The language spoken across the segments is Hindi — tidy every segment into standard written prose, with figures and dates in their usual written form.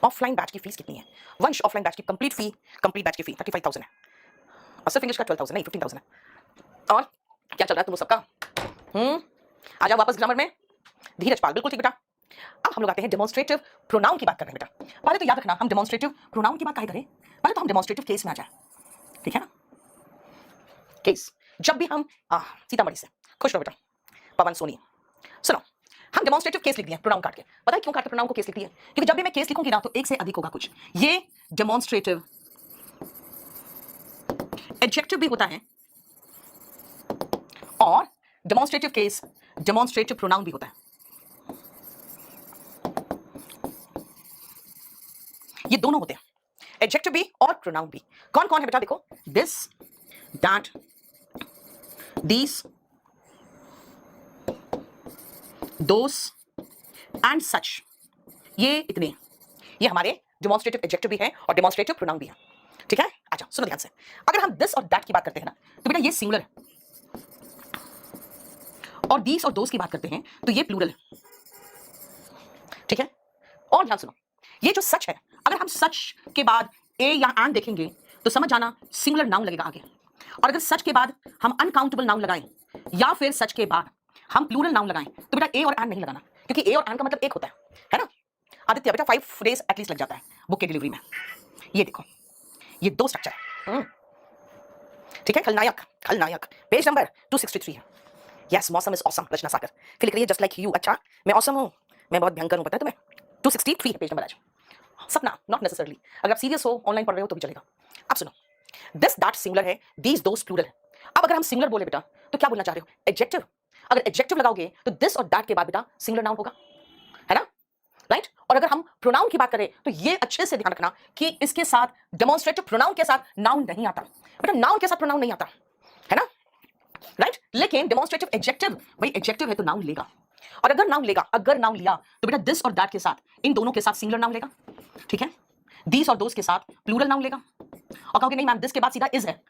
ऑफलाइन बैच की फीस कितनी है? वंश ऑफलाइन बैच की कंप्लीट बैच की फी 35,000 है और सिर्फ इंग्लिश का 12,000 नहीं 15,000 है। और क्या चल रहा है तुम लोग सबका? आ जाओ वापस ग्रामर में। धीरज पाल, बिल्कुल ठीक बेटा। अब हम लोग आते हैं डेमोन्स्ट्रेटिव प्रोनाउन की बात कर रहे हैं बेटा। पहले तो याद रखना, हम डेमोन्स्ट्रेटिव प्रोनाउन की बात काहे करें, पहले तो हम डेमोन्स्ट्रेटिव केस में आ जाए, ठीक है ना। केस जब भी हम सीतामढ़ी से, खुश रहो बेटा पवन सोनी। सुनो, हम डेमोन्स्ट्रेटिव केस लिख दिए प्रोनाउन काट के। पता है क्यों काट के प्रोनाउन को केस लिख दिए? क्योंकि जब भी मैं केस लिखूंगी ना तो एक से अधिक होगा कुछ। ये डेमोन्स्ट्रेटिव एडजेक्टिव भी होता है और डेमोन्स्ट्रेटिव केस डेमोन्स्ट्रेटिव प्रोनाउन भी होता है। ये दोनों होते हैं, एडजेक्टिव भी और प्रोनाउन भी। कौन कौन है बेटा? देखो, this, that, these, those and such, ये इतने, ये हमारे डेमोन्स्ट्रेटिव एडजेक्टिव भी है और डेमोन्स्ट्रेटिव प्रोनाउन भी है, ठीक है। अच्छा सुनो ध्यान से, अगर हम दिस और दैट की बात करते हैं ना तो बेटा ये सिंगुलर है, और दीस और दोस की बात करते हैं तो ये प्लूरल है, ठीक है। और ध्यान सुनो, ये जो सच है, अगर हम सच के बाद ए या एंड देखेंगे तो समझ जाना सिंगुलर नाउन लगेगा आगे। और अगर सच के बाद हम अनकाउंटेबल नाउन लगाएं या फिर सच के बाद हम प्लूरल नाउन लगाएं तो बेटा ए और एंड नहीं लगाना, क्योंकि ए और एंड का मतलब एक होता है ना। आदित्य बेटा 5 डेज एटलीस्ट लग जाता है बुक की डिलीवरी में। ये देखो, ये दो स्ट्रक्चर है, ठीक है। खलनायक, खलनायक पेज नंबर 263 है। यस, मौसम इज ऑसम, रचना सागर फिर लिख रही है जस्ट लाइक यू। अच्छा, मैं ऑसम हूं, मैं बहुत भयंकर हूं, पता है तुम्हें। 263 है पेज नंबर आज। सपना, नॉट नेसेसरली, अगर आप सीरियस हो ऑनलाइन पढ़ रहे हो तो भी चलेगा। अब सुनो, दिस दैट सिंगुलर है, दीज दोस प्लूरल है। अब अगर हम सिंगुलर बोले बेटा तो क्या बोलना चाह रहे हो? एडजेक्टिव। अगर एडजेक्टिव लगाओगे तो दिस और दैट के बाद बेटा सिंगुलर नाउन होगा, है ना, राइट। और अगर हम प्रोनाउन की बात करें तो ये अच्छे से ध्यान रखना कि इसके साथ डेमोन्स्ट्रेटिव प्रोनाउन के साथ नाउन नहीं आता बेटा, नाउन के साथ प्रोनाउन नहीं आता, है ना, राइट। लेकिन डेमोन्स्ट्रेटिव एडजेक्टिव, भाई एडजेक्टिव है तो नाउन लेगा। और अगर नाउन लेगा, अगर नाउन लिया तो बेटा दिस और दैट के साथ, इन दोनों के साथ सिंगुलर नाउन लेगा, ठीक है। दीस और दोस के साथ प्लूरल नाउन लेगा। और कहोगे नहीं मैम दिस के बाद सीधा इज है,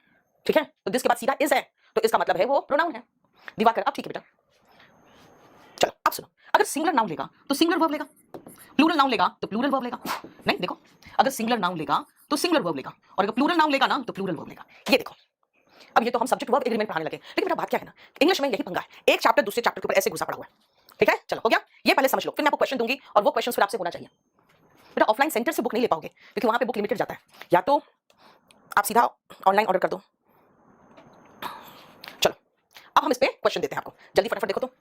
ठीक है, तो दिस के बाद सीधा इज है तो इसका मतलब है वो प्रोनाउन है। दिवाकर, अब ठीक है बेटा। चलो अब सुनो, अगर सिंगुलर नाउन लेगा तो सिंगुलर वर्ब लेगा, प्लूरल नाउन लेगा तो प्लूरल वर्ब लेगा। नहीं देखो, अगर सिंगुलर नाउन लेगा तो सिंगुलर वर्ब लेगा, और अगर प्लूरल नाउन लेगा ना तो प्लूरल वर्ब लेगा। ये देखो, अब ये तो हम सब्जेक्ट वर्ब एग्रीमेंट पढ़ाने लगे, लेकिन बेटा बात क्या है ना, इंग्लिश में यही पंगा है, एक चैप्टर दूसरे चैप्टर के ऊपर ऐसे घुसा पड़ा हुआ है, ठीक है। चलो हो गया, ये पहले समझ लो, फिर मैं आपको क्वेश्चन दूंगी और वो क्वेश्चन फिर आपसे होना चाहिए। बेटा ऑफलाइन सेंटर से बुक नहीं ले पाओगे क्योंकि वहां पे बुक लिमिटेड जाता है, या तो आप सीधा ऑनलाइन ऑर्डर कर दो। चलो अब हम इस पे क्वेश्चन देते हैं आपको, जल्दी फटाफट देखो तो।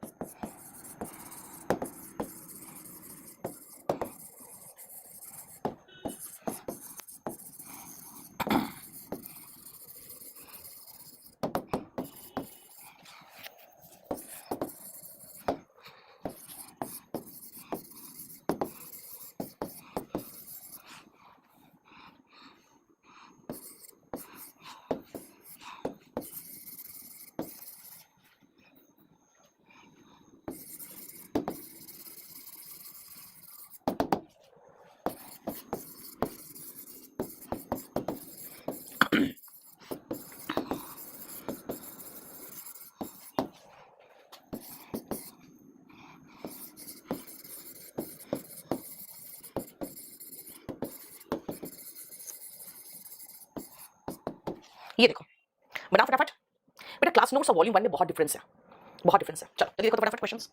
ये देखो, बना फटाफट। बेटा क्लास नोट्स और वॉल्यूम 1 में बहुत डिफरेंस है, बहुत डिफरेंस है। चलो जल्दी देखो तो फटाफट क्वेश्चंस।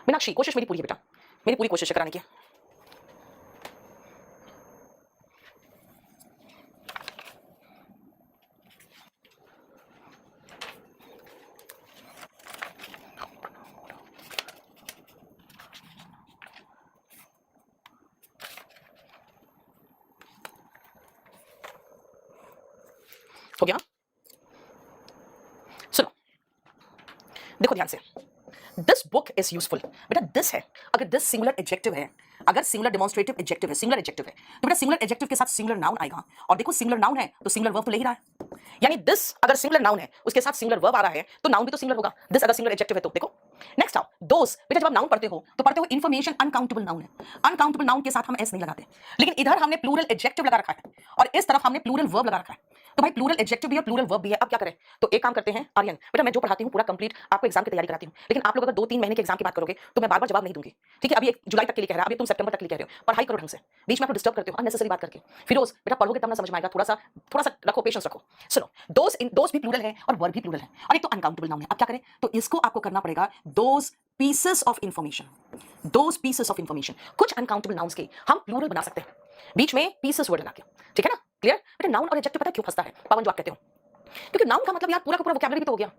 मीनाक्षी, कोशिश मेरी पूरी है बेटा, मेरी पूरी कोशिश है कराने की। हो गया? सुनो, देखो ध्यान से, दिस बुक इज यूजफुल। बेटा दिस है, अगर दिस सिंगुलर एडजेक्टिव है, अगर सिंगुलर डेमोन्स्ट्रेटिव एडजेक्टिव है, सिंगुलर एडजेक्टिव है तो बेटा सिंगुलर एडजेक्टिव के साथ सिंगुलर नाउन आएगा। और देखो सिंगुलर नाउन है तो सिंगुलर वर्ब तो ले ही रहा है, यानी दिस अगर सिंगुलर नाउन है उसके साथ सिंगुलर वर्ब आ रहा है तो नाउन भी तो सिंगुलर होगा। दिस अगर सिंगुलर एडजेक्टिव है तो देखो। नेक्स्ट आओ, दोस। बेटा जब आप नाउन पढ़ते हो इन्फॉर्मेशन अनकाउंटेबल नाउन है, अनकाउंटेबल नाउन के साथ हम एस नहीं लगाते, लेकिन इधर हमने प्लूरल एडजेक्टिव लगा रखा है और इस तरफ हमने प्लूरल वर्ब लगा रखा है। तो भाई प्लूरल एडजेक्टिव भी है, प्लूरल वर्ब भी है। अब क्या करें? तो एक काम करते हैं आर्यन, बेटा मैं जो पढ़ाती हूँ पूरा कंप्लीट आपको एग्जाम की तैयारी कराती हूँ, लेकिन आप लोग अगर 2-3 महीने के एग्जाम की बात करोगे तो मैं बार बार जवाब नहीं दूंगी, ठीक है? अभी एक जुलाई तक के लिए कह रहा है, अभी तुम सितंबर तक के लिए कह रहे हो, पढ़ाई करो ढंग से, बीच में आप डिस्टर्ब करते हो अननेसेसरी बात करके। फिरोज बेटा पढ़ोगे तब ना समझ में आएगा, थोड़ा सा रखो, पेशेंस रखो। सुनो, दोज भी प्लूरल है और वर्ब भी प्लूरल है, और एक तो अनकाउंटेबल नाउन है। अब क्या करें? तो इसको आपको करना पड़ेगा those pieces of information, those pieces of information. कुछ अनकाउंटेबल नाउन्स के हम प्लूरल बना सकते हैं बीच में पीसेस वर्ड लगा के, ठीक है ना? क्लियर बेटा? नाउन और एडजेक्टिव पता है क्यों फंसता है पवन जो आप कहते हो? क्योंकि नाउन का मतलब यार पूरा का पूरा वोकैबुलरी भी तो हो गया,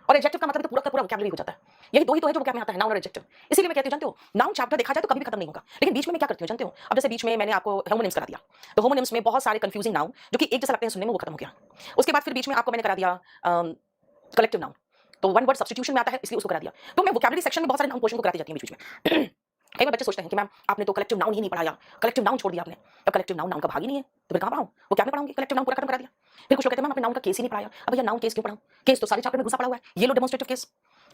और एडजेक्टिव का मतलब तो पूरा का पूरा वोकैबुलरी हो जाता है। यही दो ही तो है जो वोकैब में आता है, नाउन और एडजेक्टिव। इसीलिए मैं कहती हूँ, जानते हो, नाउन चैप्टर देखा जाए तो कभी भी खत्म नहीं होगा, लेकिन बीच में मैं क्या करती हूँ जानते हो? अब जैसे बीच में मैंने आपको होमोनिम्स करा दिया, तो होमोनिम्स में बहुत सारे कंफ्यूजिंग नाउन जो कि एक जैसा लगते हैं सुनने में, वो खत्म हो गया। उसके बाद फिर बीच में आपको मैंने करा दिया कलेक्टिव नाउन, तो वन वर्ड सब्स्टिट्यूशन में आता है, इसलिए उसको करा दिया। तो मैं वोकैबुलरी सेक्शन में बहुत सारे नाउन पोर्शन को कराती जाती हूँ बीच में। कई बार बच्चे सोचते हैं कि मैम आपने तो कलेक्टिव नाउन ही नहीं पढ़ाया, कलेक्टिव नाउन छोड़ दिया आपने। तो कलेक्टिव नाउन नाउन का भाग ही नहीं है, तो फिर कहाँ पढ़ाऊँ? वो क्या में पढ़ाऊंगी? कलेक्टिव नाउन पूरा खत्म करा दिया। फिर कुछ लोग कहते हैं मैम आपने नाउन का केस ही नहीं पढ़ाया। अब भैया नाउन केस क्यों पढ़ाऊं? केस तो सारे चैप्टर में घुसा पड़ा हुआ है, ये लो डेमोंस्ट्रेटिव केस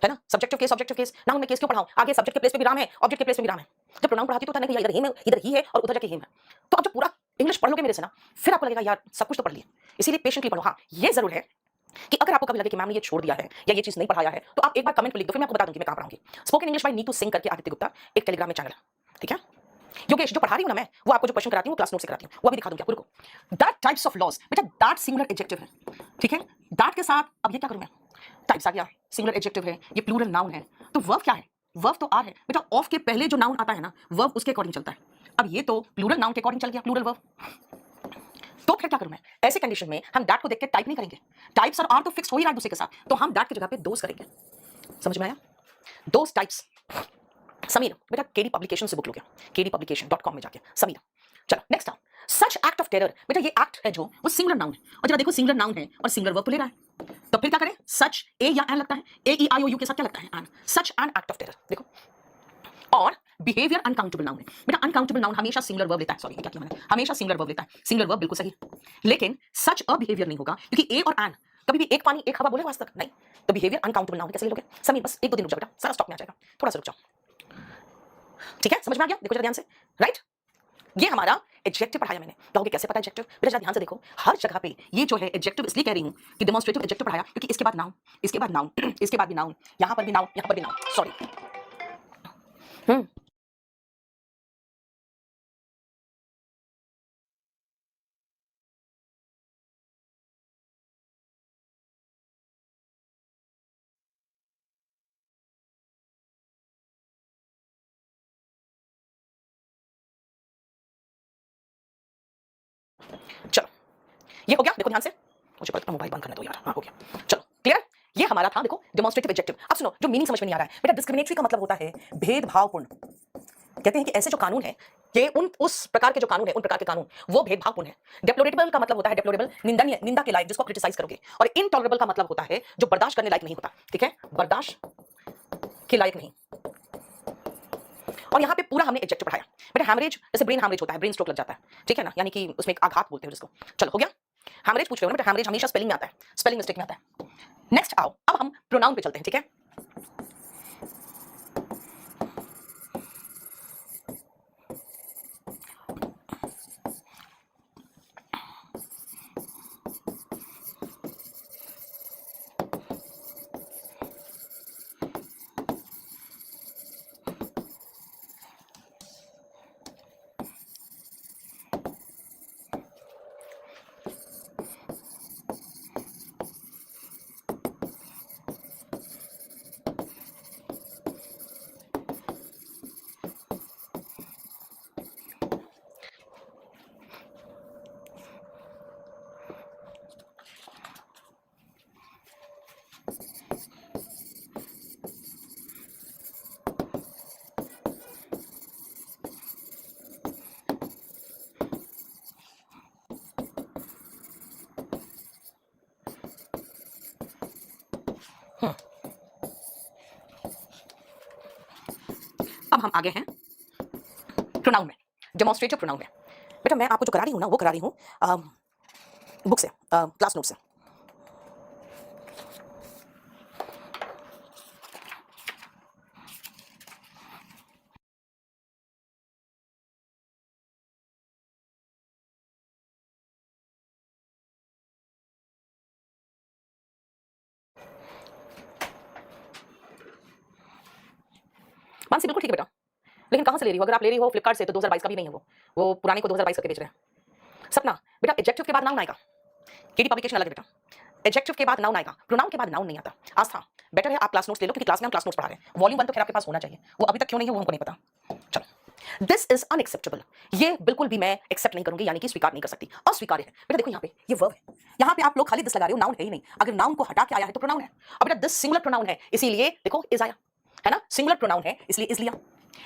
है ना, subjective case, objective case. Noun में केस क्यों पढ़ाऊं? आगे सब्जेक्ट के प्लेस पे विराम है, ऑब्जेक्ट के प्लेस पे विराम है। जब प्रोनाउन पढ़ाती तो होता नहीं, इधर ही में, इधर ही है और उधर जाके ही है। तो अब जब पूरा इंग्लिश पढ़ लोगे मेरे से ना, फिर आपको लगेगा यार सब कुछ तो पढ़ लिया। इसीलिए पेशेंटली पढ़ो। हाँ, ये जरूर है कि अगर आपको कभी लगे कि मैम ने ये छोड़ दिया है या ये चीज नहीं पढ़ाया है, तो आप एक बार कमेंट में लिख दो, फिर मैं आपको बता दूंगी मैं कहां पढ़ाऊंगी। Spoken English by Neetu Singh करके आदित्य गुप्ता एक टेलीग्राम में चैनल है, ठीक है? योगेश जो पढ़ा रही हूं ना मैं, वो आपको जो क्वेश्चन कराती हूं वो क्लास नोट से कराती हूं, वो अभी दिखा दूंगी आपको, रुको। दैट टाइप्स ऑफ लॉज, बेटा दैट सिंगुलर एडजेक्टिव है, ठीक है? दैट के साथ अब ये क्या करूं मैं? टाइप्स आ गया, सिंगुलर एडजेक्टिव है, ये प्लूरल नाउन है, तो वर्ब क्या है? वर्ब तो आर है बेटा। ऑफ के पहले जो नाउन आता है ना, वर्ब उसके अकॉर्डिंग चलता है। अब ये तो प्लूरल नाउन के अकॉर्डिंग चल गया, प्लूरल वर्ब। तो फिर क्या करूं मैं? ऐसे कंडीशन में हम दैट को देख के टाइप नहीं करेंगे, टाइप्स और आर तो फिक्स हो ही रहा है दूसरे के साथ, तो हम दैट की जगह पे दोस करेंगे। समझ में आया? दोस टाइप्स। समीर बेटा केडी पब्लिकेशन से बुक लो गया, kdpublication.com में जाके समीर। चलो नेक्स्ट आओ, सच एक्ट ऑफ टेरर। बेटा ये एक्ट है जो, वो सिंगुलर नाउन है, और जरा देखो सिंगुलर नाउन है और सिंगुलर वर्ब तो ले रहा है, तो फिर क्या करें? सच ए या एन लगता है, ए ई आई ओ यू के साथ क्या लगता है? An. Such an act of terror. देखो, और बिहेवियर अनकाउंटेबल नाउन है बेटा। अनकाउंटेबल नाउन हमेशा सिंगुलर वर्ब लेता है, सॉरी क्या किया मैंने, हमेशा सिंगुलर वर्ब लेता है। सिंगुलर वर्ब बिल्कुल सही, लेकिन सच अ बिहेवियर नहीं होगा, क्योंकि ए और एन कभी भी एक पानी एक हवा बोले आज तक नहीं, तो बिहेवियर अनकाउंटेबल नाउन कैसे लोगे? समीर बस एक दो दिन रुक जाओ बेटा, सारा स्टॉक में आ जाएगा, थोड़ा सा रुक जाओ, ठीक है? समझ में आ गया? देखो जरा ध्यान से, राइट? ये हमारा एडजेक्टिव पढ़ाया मैंने। कहोगे कैसे पता एडजेक्टिव? बेटा जरा ध्यान से देखो, हर जगह पे ये जो है एडजेक्टिव इसलिए कह रही हूं कि डेमोंस्ट्रेटिव एडजेक्टिव पढ़ाया, क्योंकि इसके बाद नाउन, इसके बाद नाउन, इसके बाद भी नाउन, यहां पर भी नाउन, यहां पर भी नाउन, सॉरी। चलो ये हो गया, देखो ध्यान से, मुझे पता मोबाइल बंद करने दो यार। हाँ हो गया, चलो क्लियर। ये हमारा था देखो डेमोंस्ट्रेटिव एडजेक्टिव। अब सुनो, जो मीनिंग समझ में नहीं आ रहा है बेटा, डिस्क्रिमिनेटरी का मतलब होता है भेदभावपूर्ण। कहते हैं कि ऐसे जो कानून है, ये उस प्रकार के जो कानून है, उन प्रकार के कानून वो भेदभावपूर्ण है। डेप्लोरेबल का मतलब होता है, डेप्लोरेबल निंदनीय, निंदा के लायक, जिसको क्रिटिसाइज करोगे। और इनटॉलरेबल का मतलब होता है जो बर्दाश्त करने लायक नहीं होता, ठीक है? बर्दाश्त के लायक नहीं। और यहाँ पे पूरा हमने एडजेक्टिव पढ़ाया बेटा। हैमरेज जैसे ब्रेन हैमरेज होता है, ब्रेन स्ट्रोक लग जाता है, ठीक है ना, यानी कि उसमें एक आघात बोलते हैं जिसको। चलो हो गया, हैमरेज पूछ रहे हो ना बेटा, हैमरेज हमेशा स्पेलिंग में आता है, स्पेलिंग मिस्टेक में आता है। नेक्स्ट आओ, अब हम प्रोनाउन पे चलते हैं, ठीक है? अब हम आगे हैं प्रोनाउन में, डेमोंस्ट्रेटिव प्रोनाउन में। बेटा मैं आपको जो करा रही हूँ ना, वो करा रही हूँ बुक से, क्लास नोट से। मानसी बिल्कुल ठीक है बेटा, लेकिन कहां से ले रही हो? अगर आप ले रही हो फ्लिपकार्ट से तो 2022 का भी नहीं है वो पुराने को 2022 करके बेच रहे हैं। सपना बेटा, एडजेक्टिव के बाद नाउन आएगा, केडी पब्लिकेशन अलग है बेटा, एडजेक्टिव के बाद नाउन आएगा, प्रोनाउन के बाद नाउन नहीं आता। आस्था बेटर है आप क्लास नोट्स ले लो, क्योंकि क्लास में हम क्लास नोट्स पढ़ा रहे हैं। वॉल्यूम 1 तो खैर आपके पास होना चाहिए, वो अभी तक क्यों नहीं है वो हमको नहीं पता। चलो, दिस इज अनएक्सेप्टेबल, ये बिल्कुल भी मैं एक्सेप्ट नहीं करूंगी, यानी कि स्वीकार नहीं कर सकती, अस्वीकार्य है। बेटा देखो यहाँ पे ये वर्ब है, यहाँ पे आप लोग खाली दिस लगा रहे हो, नाउन है ही नहीं। अगर नाउन को हटा के आया है तो प्रोनाउन है। अब बेटा दिस सिंगुलर प्रोनाउन है, इसीलिए देखो इज आया, है ना, सिंगुलर प्रोनाउन है इसलिए इज लिया।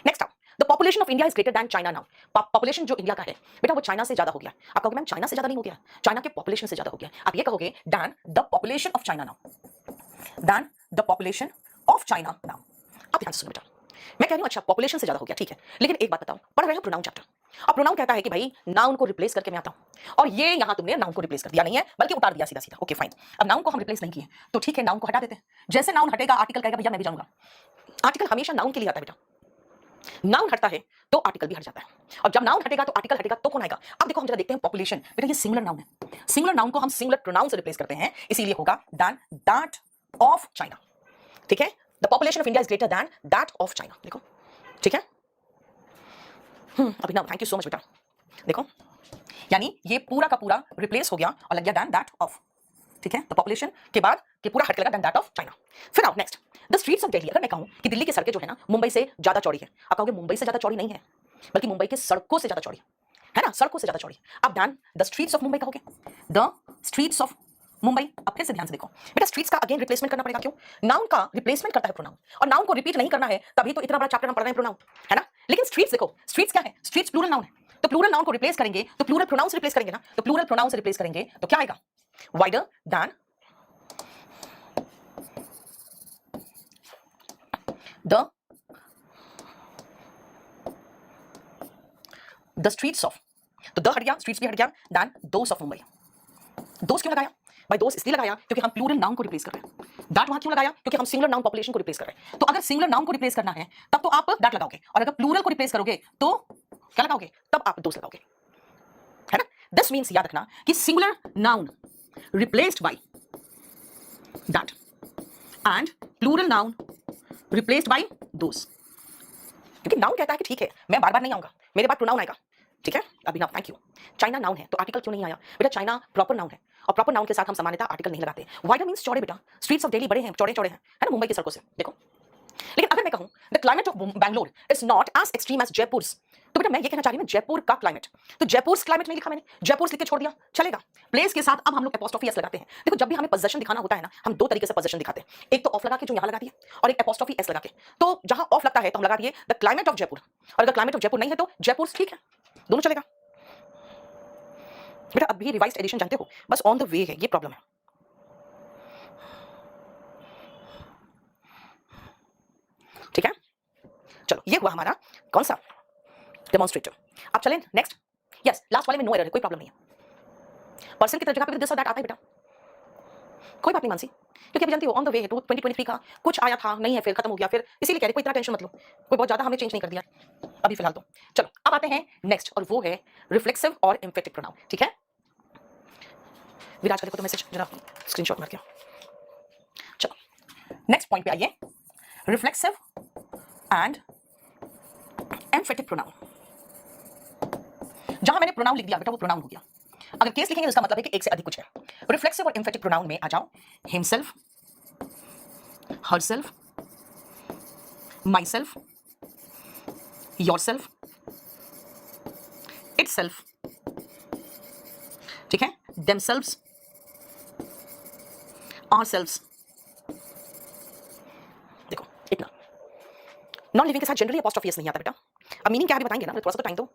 नेक्स्ट आप, the population of India is greater than China now. Population जो इंडिया का है बेटा वो चाइना से ज्यादा हो गया। आप कहोगे मैम चाइना से ज्यादा नहीं हो गया, चाइना के पॉपुलेशन से ज्यादा हो गया। आप ये कहोगे than the population of China now, than the population of China now. आप ध्यान से सुनो बेटा, मैं कह रही हूं अच्छा पॉपुलेशन से ज्यादा हो गया, ठीक है, लेकिन एक बात बताओ, पढ़ रहे हो प्रोनाउन चैप्टर, अब प्रोनाउन कहता है कि भाई नाउन को रिप्लेस करके मैं आता हूं, और ये यहां तुमने नाउन को रिप्लेस कर दिया नहीं है बल्कि उतार दिया सीधा सीधा। ओके फाइन, अब नाउन को हम रिप्लेस नहीं किए तो ठीक है, नाउन को हटा देते हैं। जैसे नाउन हटेगा आर्टिकल कहेगा भैया मैं भी जाऊंगा। आर्टिकल हमेशा नाउन के लिए आता है बेटा, नाउन हटता है तो आर्टिकल भी हट जाता है, और जब नाउन हटेगा तो आर्टिकल हटेगा तो कौन आएगा? अब देखो हम जरा देखते हैं पॉपुलेशन, बेटा ये सिंगुलर नाउन है, सिंगुलर नाउन को हम सिंगुलर प्रोनाउन से रिप्लेस करते हैं, इसीलिए होगा दैन दैट ऑफ चाइना। ठीक है, the population of India is greater than that of China. देखो ठीक है, अभिनव थैंक यू सो मच बेटा। देखो यानी ये पूरा का पूरा रिप्लेस हो गया और लग गया दैन दैट ऑफ। ठीक है, द पॉपुलेशन के बाद ये पूरा हट के लगा दैन दैट ऑफ चाइना। फिर आओ next, the streets of Delhi. अगर मैं कहूं कि दिल्ली की सड़कें जो है ना मुंबई से ज्यादा चौड़ी है, आप कहोगे मुंबई से ज्यादा चौड़ी नहीं है, बल्कि मुंबई के सड़कों से ज्यादा चौड़ी है ना, सड़कों से ज्यादा चौड़ी। अब ध्यान, द स्ट्रीट्स ऑफ मुंबई कहोगे, द स्ट्रीट्स ऑफ मुंबई। अब फिर से ध्यान से देखो बेटा, स्ट्रीट्स का अगेन रिप्लेसमेंट करना पड़ेगा, क्यों? नाउन का रिप्लेसमेंट करता है प्रोनाउन, और नाउन को रिपीट नहीं करना है, तभी तो इतना बड़ा चैप्टर हम पढ़ रहे हैं प्रोनाउन, है ना। लेकिन स्ट्रीट्स देखो, स्ट्रीट्स क्या है? स्ट्रीट्स प्लूरल नाउन है, तो प्लूरल नाउन को रिप्लेस करेंगे तो प्लूरल प्रोनाउन से रिप्लेस करेंगे ना, तो प्लूरल प्रोनाउन से रिप्लेस करेंगे तो क्या आएगा? Wider than the streets of, तो द हट गया, स्ट्रीट्स भी हट गया, than those of Mumbai. Those क्यों लगाया भाई? दोस इसलिए लगाया क्योंकि हम प्लूरल नाउन को रिप्लेस कर रहे हैं। दैट वहां क्यों लगाया? क्योंकि हम सिंगुलर नाउन पॉपुलेशन को रिप्लेस कर रहे हैं। तो अगर सिंगुलर नाउन को रिप्लेस करना है तब तो आप दैट लगाओगे, और अगर प्लूरल को रिप्लेस करोगे तो क्या लगाओगे? तब आप दोस लगाओगे, है ना। दिस मीन्स याद रखना कि singular noun replaced by that and plural noun replaced by those. क्योंकि नाउन कहता है कि ठीक है मैं बार बार नहीं आऊंगा, मेरे बाद प्रोनाउन आएगा। ठीक है, अभिनव थैंक यू। चाइना नाउन है तो आर्टिकल क्यों नहीं आया? बेटा चाइना प्रॉपर नाउन है, और प्रॉपर नाउन के साथ हम सामान्यतः आर्टिकल नहीं लगाते। वाइडर मींस चौड़े बेटा, स्ट्रीट्स ऑफ दिल्ली बड़े हैं, चौड़े चौड़े हैं, है ना, मुंबई की सड़कों से। देखो लेकिन अगर मैं कहूं the climate of Bangalore is not as extreme as Jaipur, तो बेटा मैं ये कहना चाह रही हूं जयपुर का क्लाइमेट, तो जयपुर क्लाइमेट नहीं लिखा मैंने, जयपुर लिख के छोड़ दिया, चलेगा। प्लेस के साथ अब हम लोग एपोस्ट्रोफी एस लगाते हैं। देखो जब भी हमें पोजीशन दिखाना होता है ना, हम दो तरीके से पोजीशन दिखाते हैं, एक तो ऑफ लगा के जो यहां लगा दिए, और एक एपोस्ट्रोफी एस लगा के। तो जहां ऑफ लगता है तो हम लगा दिए द क्लाइमेट ऑफ जयपुर, और अगर क्लाइमेट ऑफ जयपुर नहीं है तो जयपुर, ठीक है, दोनों चलेगा। बेटा अभी रिवाइज्ड एडिशन जानते हो, बस ऑन द वे है, ये प्रॉब्लम है। ठीक है, चलो ये हुआ हमारा कौन सा डेमोन्स्ट्रेटर। अब चलें नेक्स्ट। यस, लास्ट वाले में नो एरर है, कोई प्रॉब्लम नहीं है। पर्सन की जगह पे दिस और दैट आता है बेटा, कोई बात नहीं मानसी, क्योंकि अभी जानती हो ऑन द वे है, 2023 का कुछ आया था, नहीं है, फिर खत्म हो गया, फिर इसीलिए कह रहे कोई इतना टेंशन मत लो, कोई बहुत ज्यादा हमने चेंज नहीं कर दिया अभी फिलहाल तो। चलो अब आते हैं नेक्स्ट, और वो है रिफ्लेक्सिव और एम्फेटिक प्रोनाउन। ठीक है, विराज का देखो तो मैसेज जरा स्क्रीनशॉट मार के। चलो नेक्स्ट पॉइंट पे आइए, रिफ्लेक्सिव एंड एम्फेटिक प्रोनाउन। जहां मैंने प्रोनाउन लिख दिया बेटा वो प्रोनाउन हो गया, अगर केस लिखेंगे तो इसका मतलब है कि एक से अधिक कुछ है। रिफ्लेक्सिव और एम्फेटिक प्रोनाउन में आ जाओ, himself, herself, myself, yourself, itself, ठीक है, देमसेल्व्स, आवरसेल्व्स। देखो इतना नॉन लिविंग के साथ जनरली एपोस्ट्रोफी एस नहीं आता बेटा। अब मीनिंग क्या है बताएंगे ना, थोड़ा सा तो टाइम दो।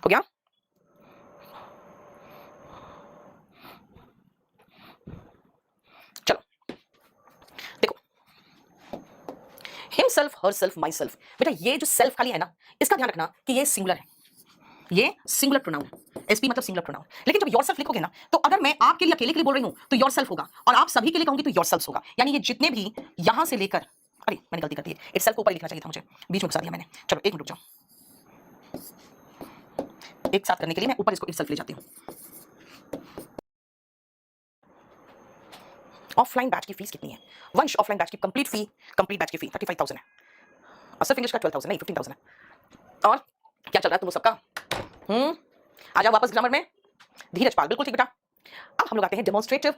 हो गया? चलो देखो, हिमसेल्फ, हरसेल्फ, माईसेल्फ, बेटा ये जो सेल्फ खाली है ना, इसका ध्यान रखना कि ये सिंगुलर है, ये सिंगुलर प्रोनाउन है, एसपी मतलब सिंगुलर प्रोनाउन। लेकिन जब योरसेल्फ लिखोगे ना, तो अगर मैं आपके लिए अकेले के लिए बोल रही हूं तो योरसेल्फ होगा, और आप सभी के लिए कहूंगी तो योरसेल्फ होगा। यानी ये जितने भी यहां से लेकर, अरे मैंने गलती कर दी है, इटसेल्फ को ऊपर लिखना चाहिए था मुझे, बीच में घुसा दिया मैंने। चलो एक मिनट रुक जाओ, एक साथ करने के लिए मैं ऊपर इसको इटसेल्फ ले जाती हूँ। ऑफलाइन बैच की फीस कितनी है? वंश ऑफलाइन बैच की कंप्लीट बैच की फी 35,000 है और सिर्फ इंग्लिश का 12,000 नहीं 15,000 है। और क्या चल रहा है तुम लोग सबका? आ जाओ वापस ग्रामर में। धीरज पाल, बिल्कुल ठीक बेटा। अब हम लोग आते हैं डेमोन्स्ट्रेटिव